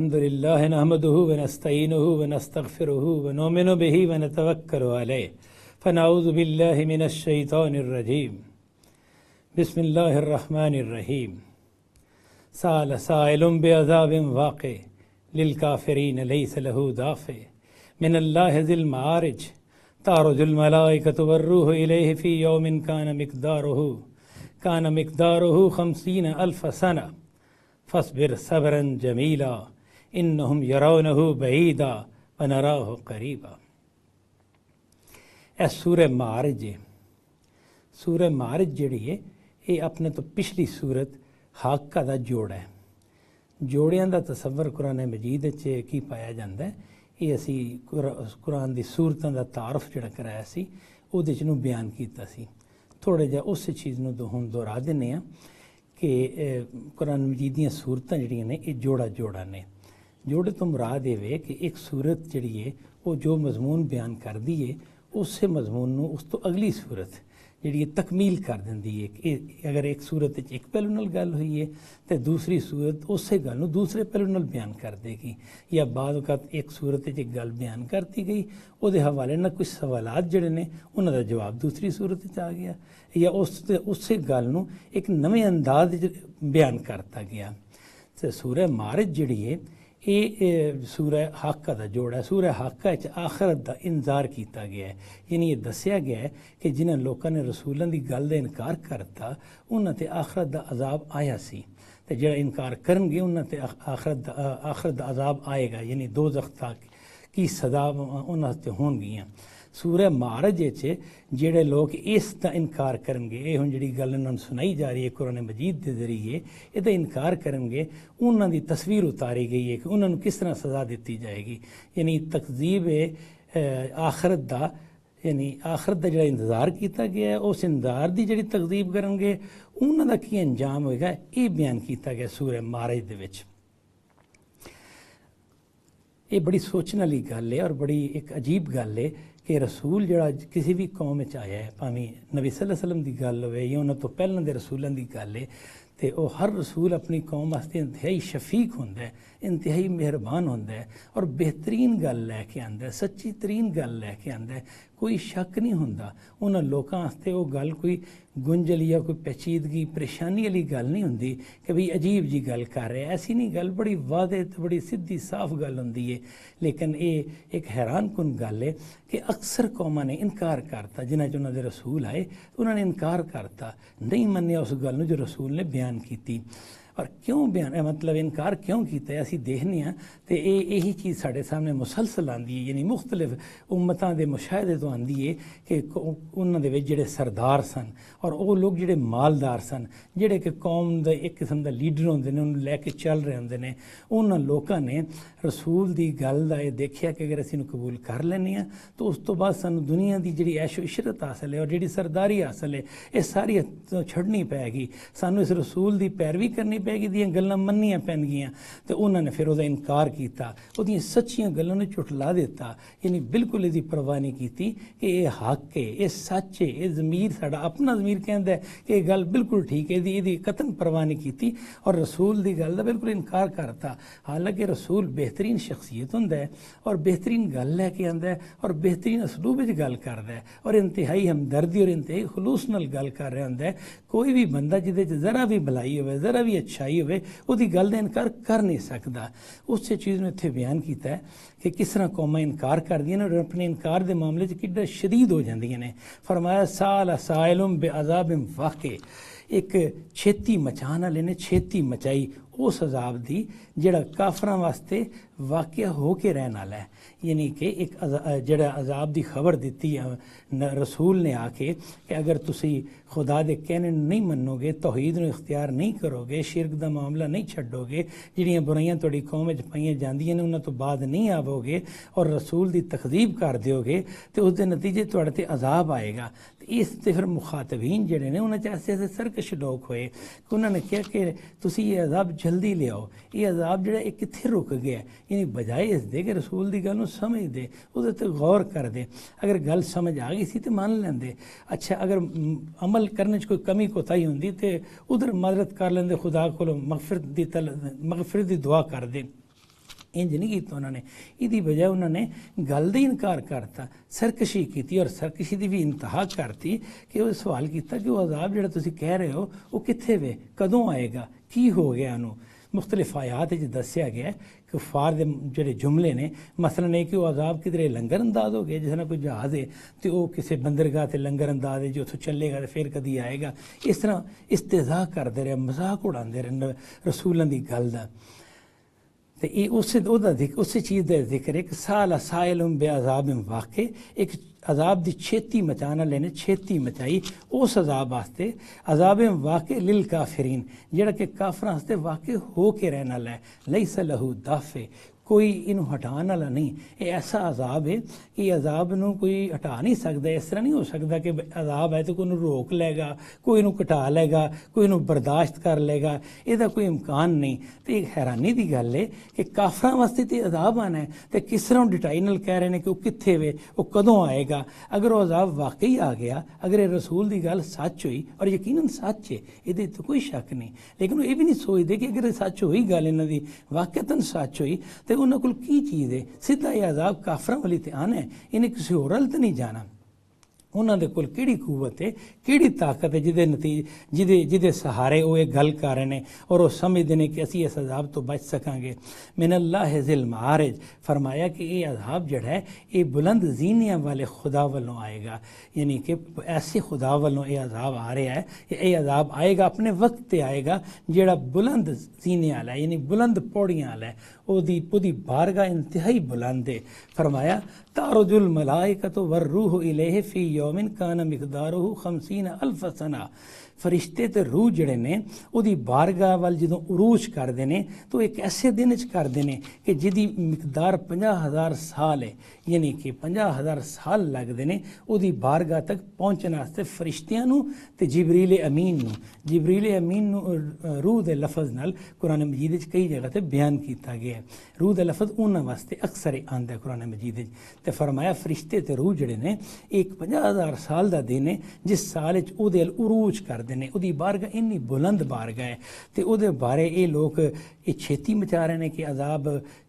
अल्हम्दुलिल्लाह नहमदुहु व नस्तईनुहु व नस्तगफिरुहु व नुमिनु बिही व नतवक्कलु अलैहि फनऊज़ु बिल्लाहि मिनश शैतानिर रजीम बिस्मिल्लाहिर रहमानिर रहीम साल साइलुम बिअज़ाबिन वाक़ि लिल काफ़िरीन लैसा लहू दाफ़ि मिनल्लाहि ज़िल मआरिज तारुजुल मलाइकतु वर्रूहु इलैहि फ़ी यौमिन कान मिक़दारुहु 50 अल्फ़ सना फ़स्बिर सबरन जमीला इन्नहुम यरौनहु बईदा व नराहु करीबा। ए सूरह मारिज है। सूरह मारिज जिहड़ी है ये अपने तो पिछली सूरत हाका दा जोड़ा है। जोड़ियां दा तसव्वुर कुरान मजीद च की पाया जाता है। ये असी कुरान दी सूरतां दा तारफ जिहड़ा कराया सी उहदे च नूं बयान कीता सी। थोड़ा जिहा उस चीज़ नूं हुण दोहरा दिंदे आ कि कुरान मजीद दीयां सूरतां जिहड़ियां ने ये जोड़ा ने। जोड़े तो मुराद ये कि एक सूरत जिहड़ी है वो जो मजमून बयान करदी है उस मजमून नूं उस तो अगली सूरत जिहड़ी तकमील कर दिंदी है कि अगर एक सूरत एक पहलू नाल गल हुई है तो दूसरी सूरत उस गल नूं दूसरे पहलू नाल बयान कर देगी, या बाद वक़्त एक सूरत एक गल बयान करती गई उहदे हवाले नाल कुछ सवालात जिहड़े ने उन्हां दा जवाब दूसरी सूरत च आ गया, या उस गल नूं एक नवें अंदाज बयान करता गया। तो सूरह मारिज जिहड़ी है ये सूरह हाका दा जोड़ा है। सूरह हाका च आखरत दा इंतजार किया गया है, यानी ये दसिया गया है कि जिन्हां लोगों ने रसूलों की गल का इनकार करता उन्हां ते आखरत दा अजाब आया सी, ते जिहड़ा इनकार करनगे उन्हां ते आखरत दा अजाब आएगा, यानी दोज़ख तक की सदा उन्हां ते होणगियां। सूरह मारिज च जिहड़े लोग इस दा इनकार करनगे, ये हुण जिहड़ी गल उन्हां नूं सुनाई जा रही है कुरान मजीद के जरिए इहदा इनकार करनगे उन्हां दी तस्वीर उतारी गई है कि उन्हां नूं किस तरह सज़ा दी जाएगी। यानी तकज़ीब आखरत दा, यानी आखरत दा जिहड़ा इंतज़ार किया गया है उस इंतज़ार दी जिहड़ी तकज़ीब करनगे उन्हां दा की अंजाम होएगा, ये बयान किया गया सूरह मारिज दे विच। ये बड़ी सोचने वाली गल है और बड़ी एक अजीब गल है कि रसूल जिहड़ा किसी भी कौम में आया है, भावें नबी सल्लल्लाहु अलैहि वसल्लम की गल होवे या उन्हां तो पहलां दे रसूलों की गल है, तो वह हर रसूल अपनी कौम वास्ते इंतहाई शफीक होंदा है, इंतहाई मेहरबान होंदा है और बेहतरीन गल लैके आंदा है, सच्ची तरीन गल लैके आंदा है। कोई शक नहीं होंदा उन्हां लोकां वास्ते वो गल कोई गुंजल या कोई पेचीदगी परेशानी वाली गल नहीं होंदी कि भाई अजीब जी गल कर रहे, ऐसी नहीं गल, बड़ी वादे बड़ी सीधी साफ गल होंदी है। लेकिन ये एक हैरान कुन गल है कि अक्सर कौमां ने इनकार करता, जिन्हां च उन्हां दे रसूल आए उन्होंने इनकार करता, नहीं मन्निया उस गल नूं जो रसूल ने बयान की। और क्यों बयान मतलब इनकार क्यों किया असी देखने तो यही चीज़ साढ़े सामने मुसलसल आती है, यानी मुख्तलिफ उम्मतां दे मुशाहदे तो आती है कि उन्हां दे विच जिहड़े सरदार सन और वो लोग जिहड़े मालदार सन, जिहड़े कि कौम दे एक किस्म का लीडर होंदे ने, उन्हें लैके चल रहे होंदे ने, उन्हां लोकां ने रसूल की गल का यह देखिया कि अगर असीं कबूल कर लैंदे हां तो उस तो बाद सानूं दुनिया की जिहड़ी ऐशो इशरत हासिल है और जिहड़ी सरदारी हासिल है ये सारी छड्डनी पैगी, सानूं इस रसूल की पैरवी करनी पैगी, दियां गल्लां मन्नियां पैणगियां। तो उन्होंने फिर उसका इनकार किया, उहदियां सच्चियां गल्लां नूं झुठला दिता, यानी बिल्कुल इसकी परवाह नहीं की कि यह हक है, यह सच है, यह ज़मीर साडा अपना ज़मीर कहता है कि यह गल बिल्कुल ठीक है, इसकी कतन परवाह नहीं की और रसूल की गल का बिल्कुल इनकार करता। हालांकि रसूल बेहतरीन शख्सियत होंदा है और बेहतरीन गल लैके आंदा है और बेहतरीन असलूब विच गल करदा है और इंतहाई हमदर्दी और इंतहाई खलूस नाल गल कर रहा होंदा है। कोई भी बंदा जिहदे च ज़रा भी भलाई होवे, ज़रा भी अच्छाई होवे, उसकी गल का इनकार कर नहीं सकता। उस चीज़ ने इत्थे बयान किया है कि किस तरह कौमां इनकार करदियां ने और अपने इनकार के मामले च किड्डा शदीद हो जांदियां ने। फरमाया साल साइलुम बेअज़ाबिन वाक़ि, एक छेती मचाने वाले ने छेती मचाई उस अजाब की जिहड़ा काफरां वास्ते वाक़या हो के रहने वाला है, यानी कि एक जिहड़ा अजाब की खबर दी रसूल ने आके कि अगर तुसी खुदा दे कहने नहीं मनोगे, तौहीद नूं इख्तियार नहीं करोगे, शिरक दा मामला नहीं छड्डोगे, जिहड़ियां बुराइयां तुहाडी कौम विच पाईयां जांदियां ने उन्हां तो बाद नहीं आवोगे और रसूल की तकज़ीब कर दिओगे तो उसके नतीजे तुहाडे ते अजाब आएगा। इस ते फिर मुखातबीन जिहड़े ने उन्हां च ऐसे ऐसे सरकश लोग होए कि उन्होंने कहा कि तुसी ये अजाब जल्दी ले आओ, ये अजाब जिहड़ा ये कित्थे रुक गया, यानी बजाए इस दे कि रसूल की गल नूं समझ दे, उहदे ते गौर कर दे। अगर गल समझ आ गई सी तो मान लैंदे, अच्छा अगर अमल करने च कोई कमी कोताही होंदी तो उधर मदद कर लेंदे, खुदा कोलों मगफिरत दी दुआ कर दे। इंज नहीं किया उन्होंने, इसकी बजाय उन्होंने गल का इनकार करता, सरकशी की और सरकशी की भी इंतहा करती कि वो सवाल किया कि वह अजाब जो तुम कह रहे हो वो कित्थे वे, कदों आएगा, की हो गया उन्होंने। मुख्तलिफ आयात दसिया गया कि कुफार के जोड़े जुमले ने, मसलन है कि वह अजाब किधरे लंगर अंदाज हो गया, जिस तरह कोई जहाज़ है तो वह किसी बंदरगाह से लंगर अंदाज है जो उतों चलेगा तो फिर कभी आएगा, इस तरह इस्तेजा करते रहे, मजाक उड़ाते रहे रसूलों की गल का। तो ये उस चीज़ का जिक्र है कि साला साइलुम बे अजाब वाक़े, एक अजाब की छेती मचाने वाले ने छेती मचाई उस अजाब वास्ते, अजाब वाक़े लिल काफिरीन जिहड़ा कि काफरां वास्ते वाक़े हो के रहने वाला है, लैसा लहू दाफे, कोई इनू हटाने वाला नहीं। ये ऐसा अजाब है कि अजाब नू कोई हटा नहीं सकता। इस तरह नहीं हो सकता कि अजाब है तो कोई रोक लेगा, कोई इनू घटा लेगा, कोई इनू बर्दाश्त कर लेगा, इसका कोई इम्कान नहीं। तो एक हैरानी की गल है कि काफरां वास्ते तो अजाब आना है, तो किस तरह डिटाई नाल कह रहे हैं कि वह कित्थे वे, वह कदों आएगा। अगर वह अजाब वाकई आ गया, अगर ये रसूल की गल सच हुई, और यकीनन सच है, ये तो कोई शक नहीं, लेकिन वो ये भी नहीं सोचते कि अगर सच हुई गल इन्हों की वाकईतन सच हुई तो उन्होंने कोल की चीज़ है, सीधा यह अजाब काफरां वाली ते आना है, इन्हें किसी होर हल तो नहीं जाना। उन्होंने कोल किहड़ी कुवत है, किहड़ी ताकत है जिदे नतीजे जिदे सहारे वो ये गल कर रहे हैं और वो समझते हैं कि असी इस अजाब तो बच सकांगे। मिनल्लाह ज़िल मारिज, फरमाया कि ये अजाब जड़ा है ये बुलंद जीनिया वाले खुदा वालों आएगा, यानी कि ऐसे खुदा वालों ये अजाब आ रहा है, ये अजाब आएगा अपने वक्त पर आएगा जेड़ा बुलंद जीने वाला है, यानी बुलंद पौड़ियाँ वाला है, ओदी बारगाह इंतहाई बुलंद है। फरमाया तारुजुल मलाइकतु वर्रूहु इलैहि फी यौमिन कान मिक़दारुहु 50,000 सना, फरिश्ते ते रूह जड़े ने उदी बारगाह वाल जो उरूज करते हैं तो एक ऐसे दिन च करते हैं कि जिदी मिकदार 50,000 साल है, यानी कि 50,000 साल लगते हैं उदी बारगाह तक पहुँचने वास्ते फरिश्तियां नू ते जिबरील अमीन नू। जिबरील अमीन नू रूह दे लफज नाल कुरान मजीद च कई जगह ते बयान किया गया है। रूह दे लफज उन्हां वास्ते अक्सर आंदा है कुरान मजीद च। ते फरमाया फरिश्ते ते रूह जड़े ने एक 50,000 साल का दिन है जिस साल च उहदे उरूज करते हैं, उहदी बारगाह इन्नी बुलंद बारगाह है। तो उहदे बारे ये लोग ये छेती मचा रहे हैं कि अजाब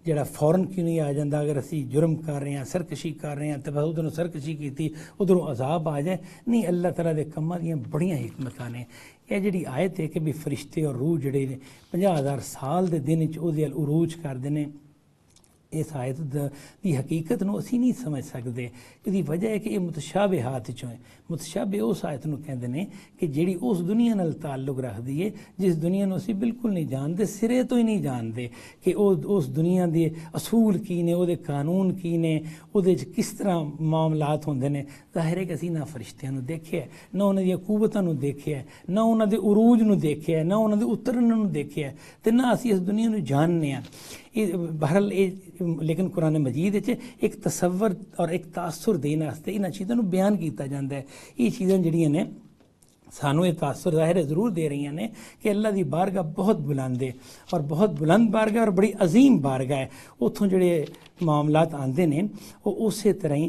जड़ा फौरन क्यों नहीं आ जाता, अगर असी जुर्म कर रहे हैं, सरकशी कर रहे हैं तो बस उधरों सरकशी की उधरों अजाब आ जाए। नहीं, अल्लाह तआला दे कम्मां दियां बड़ियां हिकमतां ने। यह जी आयत है कि भी फरिश्ते और रूह जड़े 50,000 साल के दिन उहदे उरूज करते हैं, इस आयत की हकीकत नूं असी नहीं समझ सकते। इसकी वजह है कि ये मुतशाबिहात चों है। मुतशाबे उस आयत नूं कहंदे ने कि जिहड़ी उस दुनिया नाल ताल्लुक रखदी है जिस दुनिया नूं असी बिल्कुल नहीं जानते, सिरे तो ही नहीं जानते कि उस दुनिया के असूल की ने, उहदे कानून की ने, उहदे च किस तरह मामलात होंदे ने। ज़ाहिर है कि असी ना फरिश्तियां नूं देखिया, ना उन्हां दीयां कुवतां नूं देखिया, ना उन्हां दे उरूज नूं देखिया, ना उन्हां दे उतरन नूं देखिया, ते ना असी इस दुनिया नूं जानने आ। बहरहाल लेकिन कुरान मजीद एक तसव्वुर और एक तासुर देने वास्ते इन्हां चीज़ों को बयान किया जाता है। ये चीज़ां जिहड़ियां ने सानू ये तासुर ज़ाहिर ज़रूर दे रही ने कि अल्लाह की बारगाह बहुत बुलंद है और बहुत बुलंद बारगाह और बड़ी अजीम बारगाह है। उतों जोड़े मामलात आते हैं वो उस तरह ही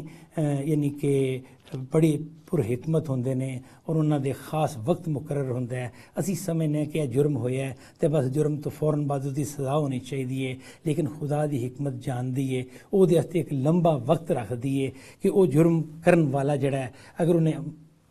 यानी कि बड़ी पुरहिकमत होंदे ने और उन्होंने खास वक्त मुकर्रर होंदा है। असी समझने कि यह जुर्म होया है तो बस जुर्म तो फौरन बाद उसकी सज़ा होनी चाहिए, लेकिन खुदा की हिकमत जानती है, वो एक लंबा वक्त रखती है कि वह जुर्म करने वाला जड़ा है अगर उन्हें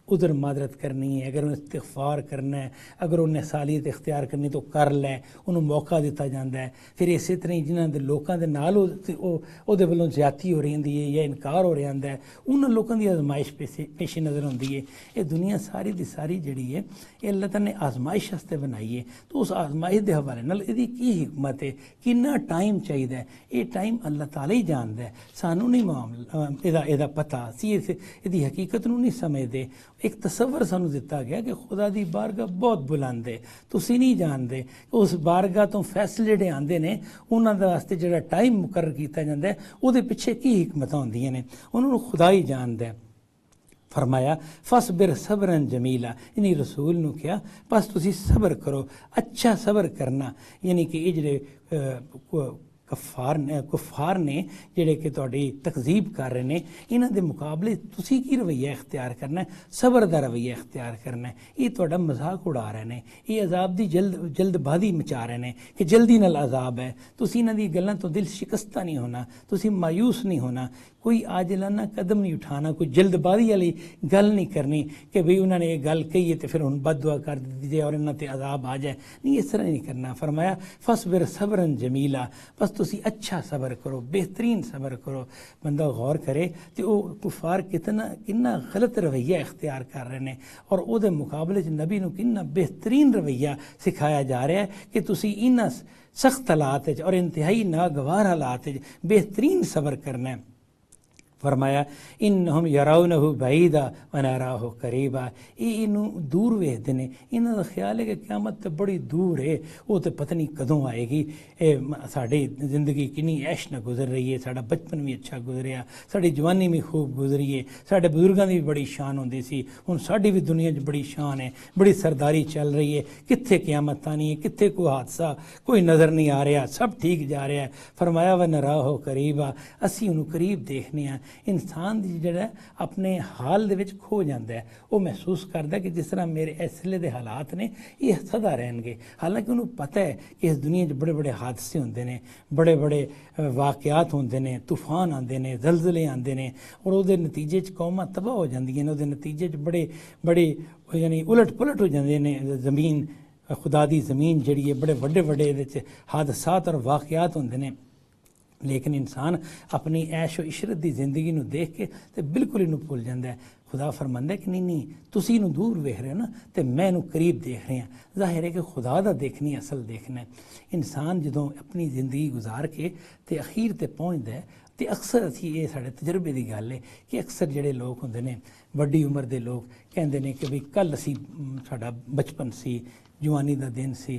उधर मादरत करनी है, अगर उन्हें इस्तिग़फ़ार करना है, अगर उन्हें सालियत इख्तियार करनी तो कर लै, उन्होंने मौका दिता जाता है। फिर इस तरह ही जिन्हों के लोगों के नाल उहदे वल्लों ज़्यादती हो रही होंदी है या इनकार हो रहा होंदा है, उन्होंने लोगों की आजमाइश पेश नज़र होंदी है। ये दुनिया सारी की सारी जिहड़ी है ये अल्लाह ताला ने आजमाइश वास्ते बनाई है। तो उस आजमाइश के हवाले नाल इहदी की हिकमत है, कितना टाइम चाहिए, ये टाइम अल्लाह ताला ही जानता है, सानू नहीं मामला इहदा पता, असीं इहदी हकीकत नूं नहीं समझते। एक तसव्वुर सानू दिता गया कि खुदा की बारगाह बहुत बुलंद है, तुसीं नहीं जानते उस बारगाह तो फैसले जिहड़े आंदे ने उन्हां दे वास्ते जिहड़ा टाइम मुकर्रर किया जाता है उहदे पिछे की हिकमतां होंदियां ने, उन्होंने खुदा ही जानता है। फरमाया फसबिर सबरन जमीला, यानी रसूल नूं कहा बस तुसीं सबर करो, अच्छा सबर करना, यानी कि ये जिहड़े ਕੁਫਾਰ ਨੇ ਜਿਹੜੇ ਕਿ ਤੁਹਾਡੀ ਤਕਜ਼ੀਬ ਕਰ ਰਹੇ ਨੇ, ਇਹਨਾਂ ਦੇ ਮੁਕਾਬਲੇ ਤੁਸੀਂ ਕੀ ਰਵੱਈਆ ਇਖਤਿਆਰ ਕਰਨਾ ਹੈ? ਸਬਰ ਦਾ ਰਵੱਈਆ ਇਖਤਿਆਰ ਕਰਨਾ ਹੈ। ਇਹ ਤੁਹਾਡਾ ਮਜ਼ਾਕ ਉਡਾ ਰਹੇ ਨੇ, ਇਹ ਅਜ਼ਾਬ ਦੀ ਜਲਦਬਾਜ਼ੀ ਮਚਾ ਰਹੇ ਨੇ ਕਿ ਜਲਦੀ ਨਾਲ ਅਜ਼ਾਬ ਹੈ। ਤੁਸੀਂ ਇਹਨਾਂ ਦੀ ਗੱਲਾਂ ਤੋਂ ਦਿਲ ਸ਼ਿਕਸਤਾ ਨਹੀਂ ਹੋਣਾ, ਤੁਸੀਂ ਮਾਯੂਸ ਨਹੀਂ ਹੋਣਾ, ਕੋਈ ਆਜਲਾਨਾ ਕਦਮ ਨਹੀਂ ਉਠਾਣਾ, ਕੋਈ ਜਲਦਬਾਜ਼ੀ ਵਾਲੀ ਗੱਲ ਨਹੀਂ ਕਰਨੀ ਕਿ ਬਈ ਉਹਨਾਂ ਨੇ ਇਹ ਗੱਲ ਕਹੀ ਹੈ ਤੇ ਫਿਰ ਹੁਣ ਬਦਦੁਆ ਕਰ ਦਿੱਤੀ ਜਾਏ ਔਰ ਇਹਨਾਂ ਤੇ ਅਜ਼ਾਬ ਆ ਜਾਏ। ਨਹੀਂ, ਇਸ ਤਰ੍ਹਾਂ ਨਹੀਂ ਕਰਨਾ। ਫਰਮਾਇਆ ਫਸਬਿਰ ਸਬਰਨ ਜਮੀਲਾ, ਬਸ ਤੁਸੀਂ ਅੱਛਾ ਸਬਰ ਕਰੋ, बेहतरीन सबर करो। बंदा गौर करे तो वो कुफार कितना गलत रवैया इख्तियार कर रहे हैं और वो मुकाबले नबी नूं कितना बेहतरीन रवैया सिखाया जा रहा है कि तुसी इन्हां सख्त हालात और इंतहाई नागवार हालात बेहतरीन सबर करना है। फरमाया इन्नहुम यराउनहु बैदा व नराहु करीबा, ये इनू दूर वेखदे ने, इन्हां दा ख्याल है कि क़यामत तो बड़ी दूर है, वो तो पता नहीं कदों आएगी। साड़ी जिंदगी किन्नी ऐश न गुजर रही है, साड़ा बचपन भी अच्छा गुजरिया, साड़ी जवानी भी खूब गुजरी है, साढ़े बुजुर्गों की भी बड़ी शान होंदी सी, हुण साड़ी भी दुनिया च बड़ी शान है, बड़ी सरदारी चल रही है, कित्थे क़यामत आनी है, कित्थे कोई हादसा कोई नज़र नहीं आ रहा, सब ठीक जा रहा है। फरमाया व नराहु करीबा, असीं उहनूं करीब देखने आ। इंसान जिहड़ा अपने हाल दे विच खो जाता है, वो महसूस करता कि जिस तरह मेरे इस वेले दे हालात ने ये सदा रहणगे। हालांकि उन्होंने पता है कि इस दुनिया बड़े बड़े हादसे होंदे ने, बड़े बड़े वाक़यात होंदे ने, तूफान आते हैं, जलजले आते हैं और वो नतीजे कौमां तबाह हो जांदियां ने, वो नतीजे बड़े बड़े यानी उलट पुलट हो जाते हैं। जमीन खुदा दी जमीन जिहड़ी है बड़े वड्डे वड्डे इहदे हादसात और वाक़यात होंदे ने। लेकिन इंसान अपनी ऐशो इशरत की जिंदगी नूं देख के तो बिल्कुल इनू भुल जाता है। खुदा फरमांदा है कि नहीं तुसीं इनू दूर वेख रहे हो ना, तो मैं इनू करीब देख रहा हाँ। जाहिर है कि खुदा दा देखनी असल देखना है। इंसान जदों अपनी जिंदगी गुजार के ते अखीर ते पहुँचता है तो अक्सर असीं ये साढ़े तजर्बे की गल है कि अक्सर जिहड़े लोग होंदे ने वड्डी उम्र के लोग कहंदे ने कि बई कल असीं साडा बचपन सी, जवानी का दिन सी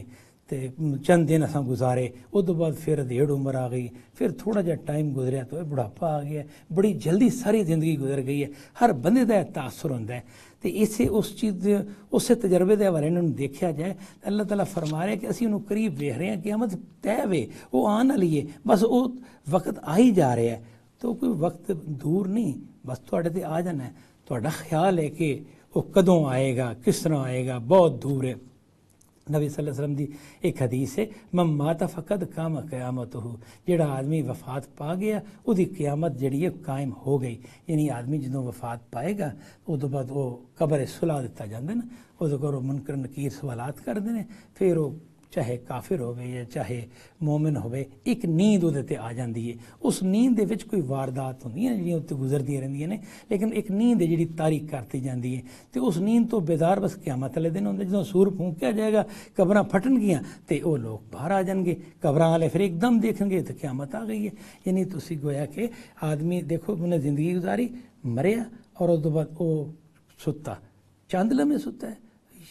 ते चंद दिन असां गुजारे, उस बाद फिर अधेड़ उम्र आ गई, फिर थोड़ा जिहा टाइम गुजरिया तो बुढ़ापा आ गया, बड़ी जल्दी सारी जिंदगी गुजर गई है। हर बंदे का तासुर होंदा है तो इसे उस चीज़ उस तजर्बे के हवाले नाल देखा जाए तो अल्लाह ताला फरमा रहा है कि असीं उहनूं करीब वेख रहे हैं, क़यामत तय वे, वो आने वाली है, बस वो वक्त आ ही जा रहा है। तो कोई वक्त दूर नहीं, बस तुहाडे ते आ जाना है। तुहाडा ख्याल है कि वो कदों आएगा, किस तरह आएगा, बहुत दूर है। नबी सल्लल्लाहु अलैहि वसल्लम की एक हदीस है मम माता फ़क़द कामा क़यामतहू, जिहड़ा आदमी वफात पा गया उसकी क़यामत जिहड़ी है कायम हो गई। यानी आदमी जदों वफात पाएगा उस तो बाद वो कब्र सुला दिता जाता है ना, उस को मुनकर नकीर सवालात करते हैं, फिर वो चाहे काफिर होवे या चाहे मोमिन होवे एक नींद उहदे ते आ जाती है। उस नींद दे विच कोई वारदात होंदियां जिहड़ियां उत्ते गुजरदियां रहिंदियां ने, लेकिन एक नींद है जिहड़ी तारीक करती जाती है तो उस नींद तो बेदार बस क़यामत वाले दिन होंदे जदों सूर फूंकिया जाएगा, कब्रां फटणगियां तो वो लोग बाहर आ जाएंगे, कब्रां वाले फिर एकदम देखेंगे तो क़यामत आ गई है। यानी तुसीं गोया कि आदमी देखो उन्हें जिंदगी गुजारी, मरिया और उस तो बाद वो सुत्ता, चंद लम्हे सुत्ता है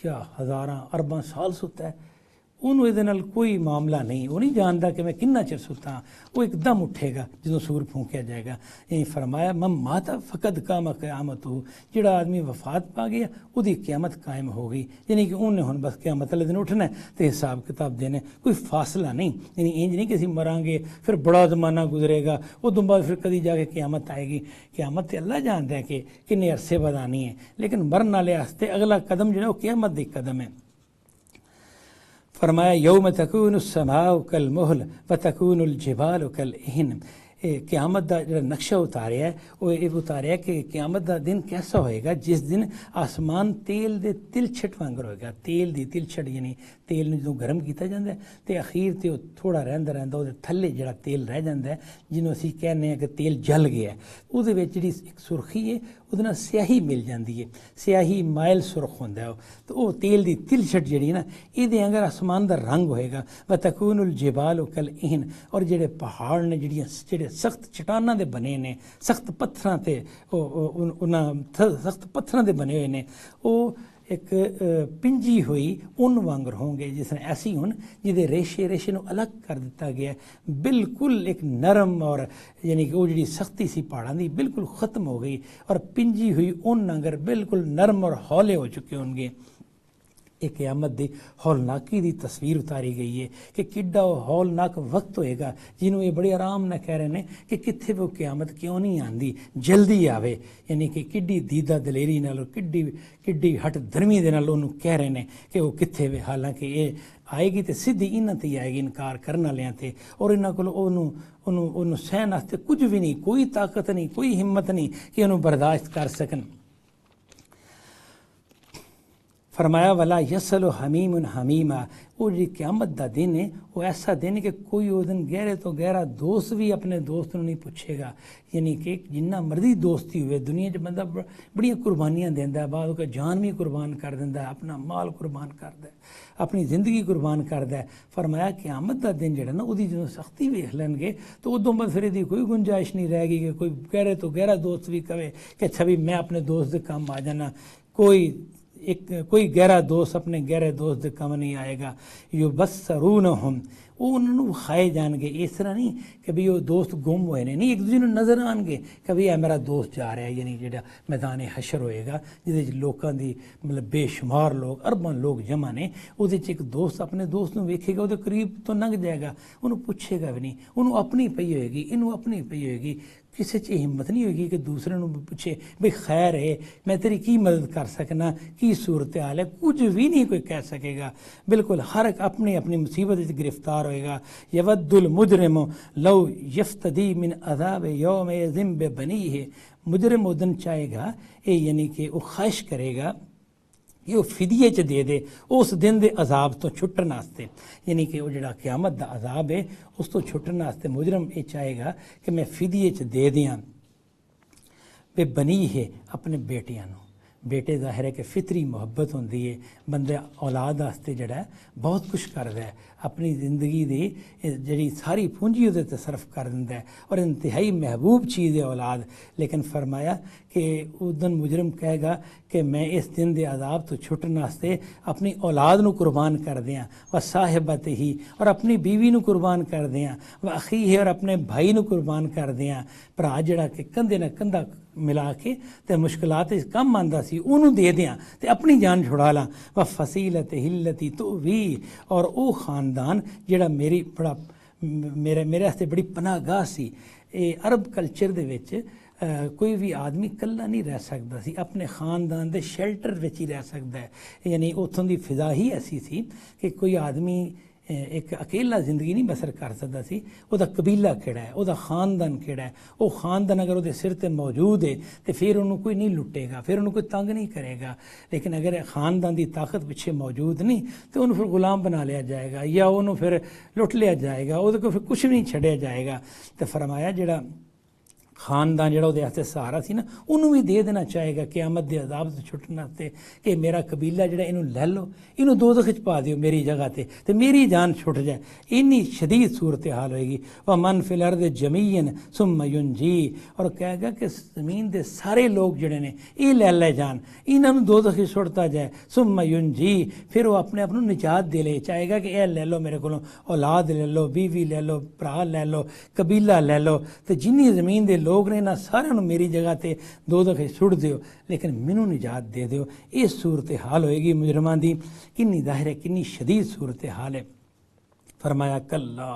या हज़ारां अरबां साल सुत्ता है, उन्होंने ये नाल कोई मामला नहीं, वो नहीं जानता कि मैं किन्ना चिर सुता, वो एकदम उठेगा जो सूर फूंकिया जाएगा। यही फरमाया मम माता फ़क़द कामा क़यामतहू, जिहड़ा आदमी वफात पा गया उसकी क़यामत कायम हो गई। यानी कि उन्हें हुण बस क़यामत वाले दिन उठना तो हिसाब किताब देने, कोई फासला नहीं। यानी इंज नहीं कि असीं मरांगे फिर बड़ा ज़माना गुजरेगा उस तो बाद फिर कदी जाके क़यामत आएगी। क़यामत तो अल्लाह जानता है कि किन्ने अरसे बाद आनी है, लेकिन मरन वाले वास्ते अगला कदम जो है वो क़यामत दा कदम है। फरमाया यौम तकूनु समाउ कल मुहल व तकूनुल जिबालु कल इहन, क़यामत का जो नक्शा उतारिया है वो ये उतारिया कि क़यामत का दिन कैसा होएगा जिस दिन आसमान तेल दे तिलछट वांगर होएगा। तेल दी तिलछट यानी तेल नूं जदों गर्म किया जाता है तो अखीर ते वो थोड़ा रहिंदा रहिंदा उहदे थल्ले जिहड़ा तेल रह जाता है जिन्हों असीं कहने हैं कि तेल जल गया है, उहदे विच जिहड़ी एक सुर्खी है उहदे नाल स्याही मिल जाती है, स्याही माइल सुर्ख होंदा है तो वो तेल दी तिलछट जिहड़ी ना इहदे अंगर आसमान का रंग होएगा। व तकूनुल जिबालु कल इहन, और जिहड़े पहाड़ ने जिहड़ियां जिहड़े सख्त चट्टानां दे बने ने, सख्त पत्थरां ते उन्हां सख्त पत्थरां दे बने हुए ने, वो एक पिंजी हुई उन वांगर होंगे जिस तरह ऐसी उन जिहदे रेशे रेशे नूं अलग कर दिता गया, बिल्कुल एक नरम और यानी कि वो जिहड़ी सख्ती सी पहाड़ां दी बिल्कुल ख़त्म हो गई और पिंजी हुई उन वांगर बिल्कुल नरम और हौले हो चुके होंगे। ਇਹ ਕਿਆਮਤ ਦੀ ਹੌਲਨਾਕੀ ਦੀ ਤਸਵੀਰ ਉਤਾਰੀ ਗਈ ਹੈ ਕਿ ਕਿੱਡਾ ਹੌਲਨਾਕ ਵਕਤ ਹੋਏਗਾ, ਜਿਹਨੂੰ ਇਹ ਬੜੇ ਆਰਾਮ ਨਾਲ ਕਹਿ ਰਹੇ ਨੇ ਕਿ ਕਿੱਥੇ ਉਹ ਕਿਆਮਤ ਕਿਉਂ ਨਹੀਂ ਆਂਦੀ, ਜਲਦੀ ਆਵੇ। ਯਾਨੀ ਕਿ ਕਿੱਡੀ ਦੀਦਾ ਦਲੇਰੀ ਨਾਲ, ਕਿੱਡੀ ਹਟ ਧਰਮੀ ਦੇ ਨਾਲ ਉਹਨੂੰ ਕਹਿ ਰਹੇ ਨੇ ਕਿ ਉਹ ਕਿੱਥੇ ਵੇ। ਹਾਲਾਂਕਿ ਇਹ ਆਏਗੀ ਤੇ ਸਿੱਧੀ ਇਹਨਾਂ ਤੇ ਹੀ ਆਏਗੀ, ਇਨਕਾਰ ਕਰਨ ਵਾਲਿਆਂ ਤੇ। ਔਰ ਇਹਨਾਂ ਕੋਲ ਉਹਨੂੰ ਸਹਿਣ ਵਾਸਤੇ ਕੁਝ ਵੀ ਨਹੀਂ, ਕੋਈ ਤਾਕਤ ਨਹੀਂ, ਕੋਈ ਹਿੰਮਤ ਨਹੀਂ ਕਿ ਉਹਨੂੰ ਬਰਦਾਸ਼ਤ ਕਰ ਸਕਣ। फरमाया वला यसलो हमीमुन हमीमा, वो जी क़यामत दा दिन है वो ऐसा दिन है कि कोई उस दिन गहरे तो गहरा दोस्त भी अपने दोस्त नहीं पूछेगा। यानी कि जिन्ना मर्जी दोस्ती हुए दुनिया च बंदा बड़ियां कुर्बानियां देंदा है, बाद ओह जान भी कुर्बान कर देंदा है, अपना माल कुर्बान करदा है, अपनी ज़िंदगी कुर्बान करदा है। फरमाया क़यामत दा दिन जिहड़ा ना उहदी जदों सख्ती वेख लैणगे तो उदों बाद फिर इहदी कोई गुंजाइश नहीं रहेगी कि कोई गहरे तो गहरा दोस्त भी कहे कि अच्छा भी मैं अपने दोस्त दे काम आ जाना। कोई गहरा दोस्त अपने गहरे दोस्त दे कम नहीं आएगा। यो बस्सरूनहुम, वो उन्होंने विखाए जाएंगे। इस तरह नहीं कि भी वो दोस्त गुम हुए ने, नहीं, एक दूसरे को नज़र आएंगे कि भी यह मेरा दोस्त जा रहा है। यानी जो मैदान हशर होएगा जिस लोगों की मतलब बेशुमार लोग, अरबां लोग जमा ने, वो एक दोस्त अपने दोस्त को वेखेगा, वो करीब तो लंघ जाएगा, उन्होंने पूछेगा भी नहीं, उन्होंने अपनी पई होएगी, इनू अपनी पई होएगी। किसी च हिम्मत नहीं होगी कि दूसरे को पूछे भी खैर है, मैं तेरी की मदद कर सकना, की सूरत हाल है, कुछ भी नहीं कोई कह सकेगा। बिल्कुल हर एक अपनी अपनी मुसीबत से गिरफ्तार होएगा। यवद्दुल मुजरिम लौ यफ्तदी मिन अज़ाब यौम बनी है, मुजरिम उदन चाहेगा ये, यानी कि वो ख्वाहिश करेगा कि वो फिदिये च दे दे उस दिन के अजाब तो छुट्टन वास्ते। यानी कि वो जो क़यामत का अजाब है उस तो छुट्टन वास्ते मुजरम ये चाहेगा कि मैं फिदिये च दे दियाँ वे बनी है अपने बेटियां। बेटे ज़ाहिर है कि फितरी मुहब्बत होंदी है, बंदे औलाद वास्ते जड़ा बहुत कुछ करता है, अपनी ज़िंदगी की जी सारी पूंजी उहदे ते सर्फ कर दिंदा है और इंतहाई महबूब चीज़ है औलाद। लेकिन फरमाया कि उस दिन मुजरम कहेगा कि मैं इस दिन के अजाब तो छुटन वास्ते अपनी औलाद को कुर्बान कर दियाँ, व साहिबत ही, और अपनी बीवी को कुर्बान कर दियाँ, व अखी है, और अपने भाई को कुर्बान कर दियाँ। भरा जड़ा कि कंधे न कंधा मिला के ते मुश्किलात कम आंदा सी उन्होंने दे दियाँ ते अपनी जान छुड़ा ला। व फसीलत हिल्लती तो भी, और वो खानदान जड़ा मेरी बड़ा मेरे वास्ते बड़ी पनाहगाह सी। ये अरब कल्चर दे विच कोई भी आदमी कल्ला नहीं रह सकता सी, अपने खानदान के शेल्टर विच ही रह सकता है। यानी उत्थों की फिजा ही ऐसी सी कि कोई आदमी एक अकेला जिंदगी नहीं बसर कर सकता सी। उहदा कबीला केड़ा है, उहदा खानदान केड़ा है, वो खानदान अगर उहदे सिर ते मौजूद है तो फिर उन्होंने कोई नहीं लुटेगा, फिर उन्होंने कोई तंग नहीं करेगा। लेकिन अगर खानदान की ताकत पिछे मौजूद नहीं तो उन्होंने फिर गुलाम बना लिया जाएगा या उन्होंने फिर लुट लिया जाएगा, उहदे को फिर कुछ भी नहीं छड़िया जाएगा। तो फरमाया जिहड़ा खानदान जो वास्ते सहारा सी ना उन्होंने भी दे देना चाहेगा क़यामत के अजाब से छुटने वास्ते कि मेरा कबीला जो इनू लै लो, इनू दोज़ख च पा दियो मेरी जगह ते मेरी जान छुट जाए। इन्नी शदीद सूरत हाल होएगी। व मन फिल अर्द जमीयन सुम्मा युनजी, और कहेगा कि ज़मीन के सारे लोग जड़े ने ये लै जान, इन्होंने दोज़ख च सुटता जाए। सुम्मा युनजी, फिर वो अपने आप को निजात दे ले, चाहेगा कि यह लै लो मेरे को, औलाद ले लो, बीवी ले लो, भरा लै लो, कबीला लै लो, तो जिन्नी ज़मीन के लोग ने ना सारे मेरी जगह ते दोज़ख सुट दियो, लेकिन मैनू निजात दे दियो। ये सूरत हाल होएगी मुजरमां दी। किन्नी ज़ाहिर है किन्नी शदीद सूरत हाल है। फरमाया कल्ला,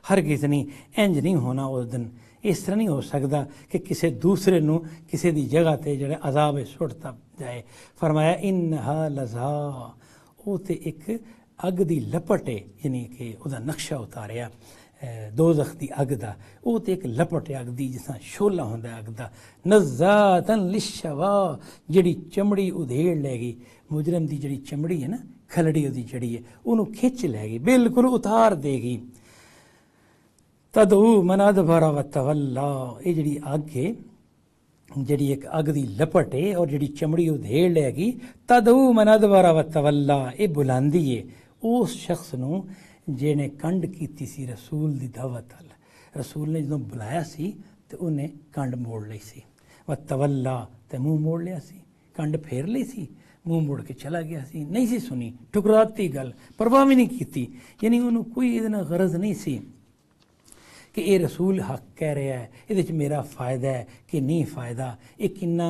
हरगिज़ नहीं, इंज नहीं होना उस दिन, इस तरह नहीं हो सकता कि किसी दूसरे नू किसी दी जगह ते जड़े अजाब सुटता जाए। फरमाया इन्नहा लज़ा, वो ते एक अग दी लपट है, यानी कि उसदा नक्शा उतारिया दोज़ख दी अग दा। वो तो एक लपट है अग दी, जिस शोला होंदा अग दा। नज़्ज़ातन लिश्शवा, जड़ी चमड़ी उधेड़ लेगी, मुजरम दी जड़ी चमड़ी है ना, खलड़ी उहदी जड़ी है उन्होंने खिंच लेगी, बिल्कुल उतार देगी। तदऊ मन अदबरा व तवल्ला, ये जड़ी अग है, जड़ी एक अग दी लपट है और जड़ी चमड़ी उधेड़ लेगी। तदऊ मन अदबरा व तवल्ला, ये बुलांदी है उस शख्स नूं जिहने कंड की सी रसूल की दावत अल। रसूल ने जो बुलाया सी तो उन्हें कंड मोड़ ली सी। व तवल्ला, तो मूँह मोड़ लिया सी, कंड फेर ली सी, मूँह मोड़ के चला गया सी, नहीं सी सुनी, ठुकराती गल, परवाह भी नहीं की। यानी उन्होंने कोई ये गरज नहीं सी कि ये रसूल हक कह रहा है, ये मेरा फ़ायदा है कि नहीं फ़ायदा, ये किन्ना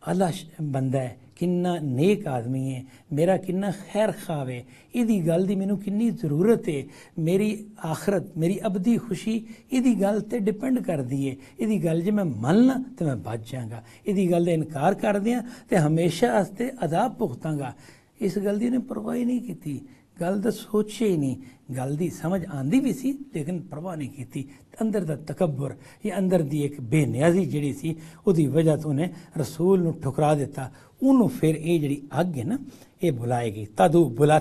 अला बंदा है, किन्ना नेक आदमी है, मेरा किन्ना खैर खाब है, इहदी गल दी मैनूं किन्नी ज़रूरत है, मेरी आखरत मेरी अबदी खुशी इहदी गल ते डिपेंड करदी है, इहदी गल जे मैं मन ला तो मैं बच जांगा, इहदी गल दा इनकार कर दियां ते हमेशा आस्ते अदाब भुगतांगा। इस गल दी उन्हें परवाह ही नहीं की, गल दा सोचे ही नहीं, गल दी समझ आंदी भी सी लेकिन परवाह नहीं की। अंदर दा तकब्बुर या अंदर दी एक बेनियाजी जिहड़ी सी उहदी वजह तो उन्हें रसूल नूं ठुकरा दिता। उन्होंने फिर ये जिहड़ी अग है ना ये बुलाएगी, तदू बुला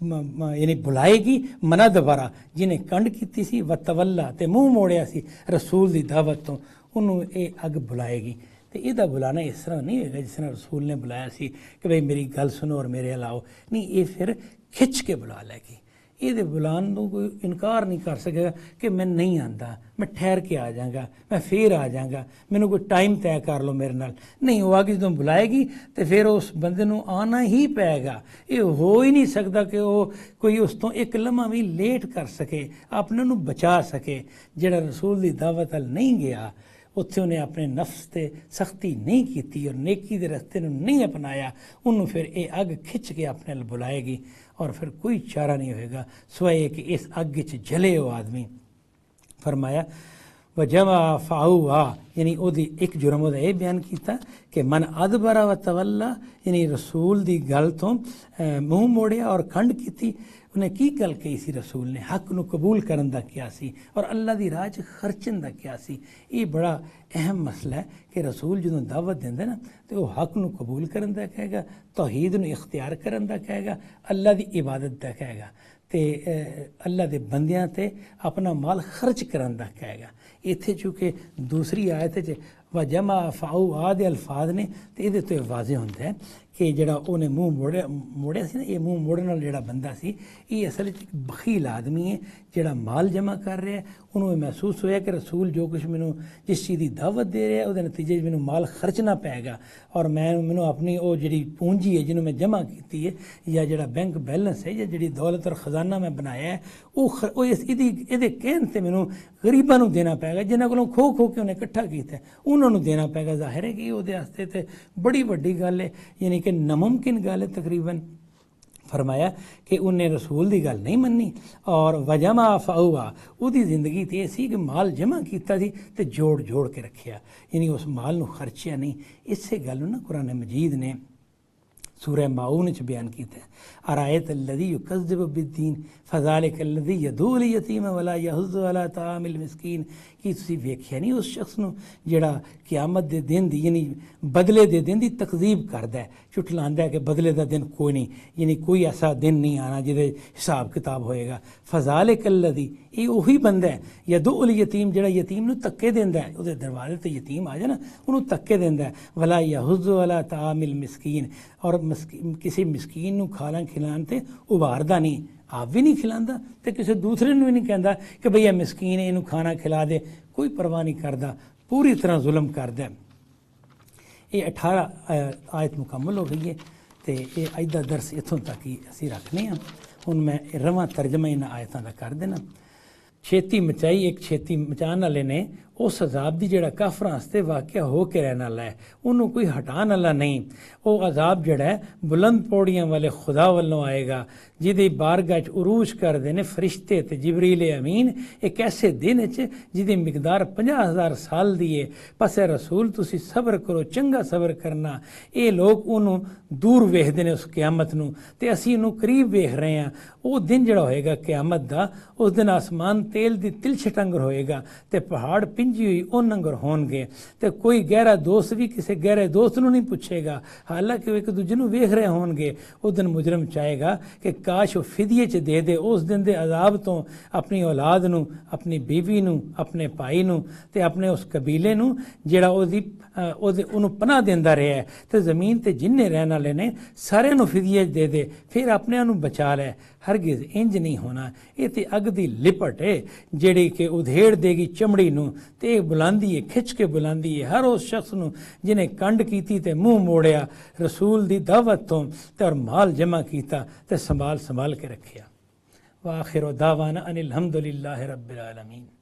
यानी बुलाएगी मना दोबारा जिन्हें कंड की सी व तवल्ला ते मुँह मोड़िया सी रसूल की दावत तो उन्होंने ये अग बुलाएगी। तो यदा बुलाना इस तरह नहीं होगा जिस तरह रसूल ने बुलाया सी कि भाई मेरी गल सुनो और मेरे अलाओ, नहीं, ये फिर खिंच के बुला लेगी। ये बुलान को कोई इनकार नहीं कर सकेगा कि मैं नहीं आता, मैं ठहर के आ जाऊँगा, मैं फिर आ जाऊँगा, मैनू कोई टाइम तय कर लो मेरे नाल, नहीं। वो आगे जो बुलाएगी तो फिर उस बंदे नूं आना ही पैगा। ये हो ही नहीं सकता कि वो कोई उस तो एक लम्हा भी लेट कर सके, अपने नूं बचा सके। जिहड़ा रसूल दी दावत अल नहीं गया उत्थे उन्हें अपने नफ्स ते सख्ती नहीं की और नेकी दे रस्ते नूं नहीं अपनाया, उन्होंने फिर ये अग खिंच के अपने अल बुलाएगी और फिर कोई चारा नहीं होएगा सिवाय कि इस अग च जले वो आदमी। फरमाया व जमा फाऊ आ, यानी ओदी एक जुर्म ओदा यह बयान किया कि मन अदबरा व तवल्ला, यानी रसूल दी गल तो मूँह मोड़िया और खंड की। उन्हें की गल कही सी रसूल ने, हक नूं कबूल करन दा क्या सी और अल्लाह दी राह च खर्चन दा क्या सी। ये बड़ा अहम मसला है कि रसूल जदों दावत देंदे ना तो वह हक नूं कबूल करन दा कहेगा, तौहीद नूं इख्तियार करन दा कहेगा, अल्लाह दी इबादत दा कहेगा ते अल्लाह दे बंदियां ते अपना माल खर्च करन दा कहेगा। इत्थे चूँकि दूसरी आयत च व जमा फाऊ आ दे अल्फाज ने तो ये तो वाजे होंदा है कि जिहड़ा उन्हें मूँह मोड़िया सी ना, ये मूँह मोड़न वाला जिहड़ा बंदा सी ये असल एक बखील आदमी है जिहड़ा माल जमा कर रहा है। उन्होंने महसूस होया कि रसूल जो कुछ मैनू जिस चीज़ की दावत दे रहा है उहदे नतीजे मैनू माल खर्चना पैगा और मैनू अपनी वो जिहड़ी पूंजी है जिन्होंने मैं जमा की है या जिहड़ा बैंक बैलेंस है या जिहड़ी दौलत और खजाना मैं बनाया है वो इहदे कहण ते मैनू गरीबां नूं देना पैगा, जिन्हां कोलों खो खो के उन्हें इकट्ठा कीता उन्होंने देना पैगा। जाहिर है कि उहदे वास्ते ते बड़ी वड्डी गल है, यानी कि नामुमकिन गल है तकरीबन। फरमाया कि उन्हें रसूल की गल नहीं मन्नी और वजमा फाऊआ उसकी जिंदगी तो यह सी कि माल जमा किया तो जोड़ जोड़ के रखिया, यानी उस माल नूं खर्चिया नहीं। इसे गल ना कुरान मजीद ने सूरह माऊन च बयान किया है, अरायत अल्लज़ी युकज़्ज़िबु बिद्दीन फ़ज़ालिका अल्लज़ी यदूल यतीम वला यहुज़्ज़ु अला तामिल मिस्कीन। कि तुसीं वेख्या नहीं उस शख्स नूं जिहड़ा क़यामत दे दिन दी यानी बदले दे दिन दी तकज़ीब करदा है, झुठलांदा है कि बदले दा दिन कोई नहीं, यानी कोई ऐसा दिन नहीं आना जिहदे हिसाब किताब होएगा। फ़ज़ालिका अल्लज़ी, ये उही बंदा है यदूल यतीम जिहड़ा यतीम नूं धक्के दिंदा है, उहदे दरवाजे ते यतीम आ जाए ना उहनूं धक्के दिंदा है, वला यहुज़्ज़ु अला तामिल मिस्कीन, और किसी मिस्कीन नूं खाना खिलाण ते उभारदा नहीं, आप भी नहीं खिलांदा तो किसी दूसरे नूं भी नहीं कहता कि भई यह मिस्कीन है इनू खाना खिला दे, कोई परवाह नहीं करता, पूरी तरह जुल्म करदा। ये 18 आयत मुकम्मल हो गई है तो ये अज दा दरस इत्थों तक ही असीं रखने हैं। हुण मैं रवां तर्जमा इन्हां आयतां दा कर देना। छेती मचाई एक छेती मचाने वाले ने उस अजाब की जिहड़ा काफरां वास्ते वाक़या हो के रहने वाला है, उन्होंने कोई हटाने वाला नहीं। वो अजाब जिहड़ा है बुलंद पौड़ियां वाले खुदा वालों आएगा जिहदी बारगाह च उरूज करदे ने फरिश्ते ते जिबरील अमीन, एक ऐसे दिन च जिहदी मिकदार 50,000 साल दी है। बस ए रसूल तुसी सबर करो, चंगा सबर करना। ये लोग उन्होंने दूर वेखदे ने उस क़यामत नूं ते असीं उन्होंने करीब वेख रहे हैं। वो दिन जिहड़ा होएगा क़यामत दा, उस दिन आसमान तेल दी तिलछट अंगर होएगा ते पहाड़ पिंजी हुई उन अंगर होणगे ते कोई गहरा दोस्त भी किसी गहरे दोस्त नूं नहीं पुछेगा, हालांकि वो एक दूजे नूं वेख रहे होणगे। उस दिन मुजरम चाहेगा कि काश वो फिदिये च दे दे उस दिन दे अजाब तो अपनी औलाद नूं, अपनी बीवी नूं, अपने भाई नूं ते अपने उस कबीले नूं जिहड़ा उहनूं पनाह देंदा रहा है ते ज़मीन ते जिन्ने रहण वाले ने सारिआं नूं फिदिये च दे दे, फिर अपने नूं बचा लै। हरगिज़ इंज नहीं होना। ये तो अग दी लिपट है जिहड़ी कि उधेड़ देगी चमड़ी नूं ते बुलांदी है, खिच के बुलांदी है हर उस शख्स नूं जिन्हें कंड कीती ते मुँह मोड़िया रसूल दी दावत तो ते और माल जमा कीता ते संभाल के रखिया। व आखिर दावाना अनिल हम्दुलिल्लाहि रब्बिल आलमीन।